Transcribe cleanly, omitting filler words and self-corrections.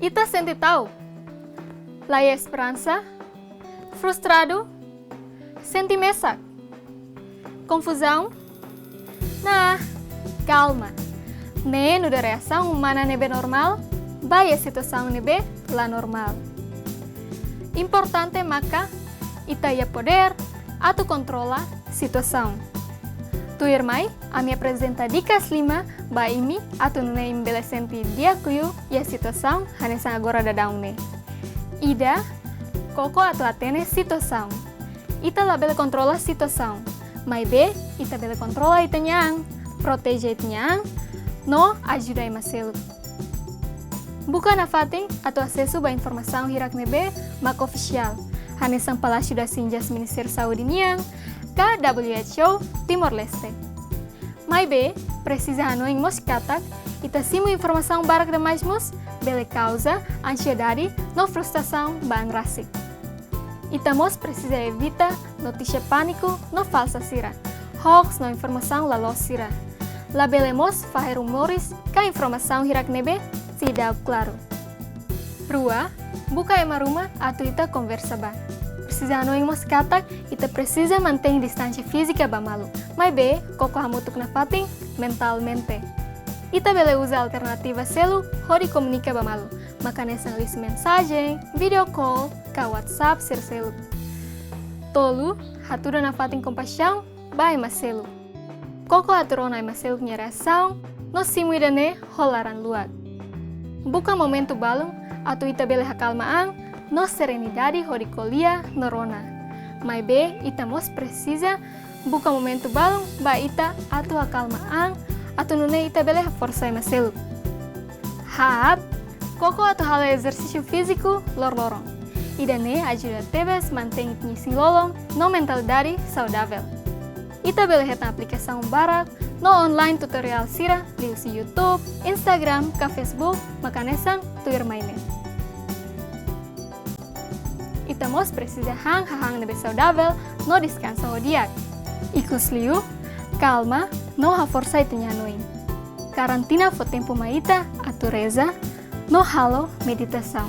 Ita sente tahu. La esperança, frustrado, sente mesak, confusão. Nah, calma. Ne no da reação humana nebe normal, vai a situação nebe la normal. Importante maka ita ia poder atau controla situação. Tu irmai, a me apresenta dicas 5 ba imi atau nune imbele senti dia kuyu ya situação hanesang agora da daune. Ida, koko atau atene situação. Ita la bele controla situação. Mai be, ita bele controla ita nyang, protege ita nyang, no ajuda ima selu. Bukan afating atau acesso ba informação hirak nebe mak official. Hanesang Palácio das Índias Ministério Saúde Niang, ka WHO Timor Leste. Mai be, precisa hanoing mos katak, ita simu informação barak demais mos, bele causa, ansiedade, no frustração ba angrasik. Ita mos precisa evita notícia pânico, no falsa sira, hoax no informação lalos sira. La bele mos faher rumores, ka informação hirak nebe, tidak claro. Rua, buka ema rumah atau ita conversa ba. Precisa anoing mos katak, ita precisa mantém distância física ba malu. Mai be, koko hamutuk na fating mentalmente. Ita bele usa alternativa selu, hori komunika ba malu. Maka nesang list mensagem, video call, ka WhatsApp sir selu. Tolu, hatura na fating compaixão, ba ema selu. Koko haturona ema selu nya reação, no simu idane holaran luag. Buka momento balung, atau ita bele hakalmaan, no serenidade hori kolia norona. Mai be, ita mos precisa buka momento balung ba ita atau hakalmaan, atau nune ita bele força ima selu. Hat, koko atau hal exercício físico lor-lorong. Ida ne ajuda tebes mantém itni singolong no mentalidade saudável. Ita bele heta aplicação barak, no online tutorial sira, liu si YouTube, Instagram, ka Facebook, makanesang tuir maine. Ita mos precisa hang nebe saudável, no descanso hodiak. Ikus liu, calma, no ha força ita nyanuing. Karantina fo tempo maita, atu reza, no halo meditação.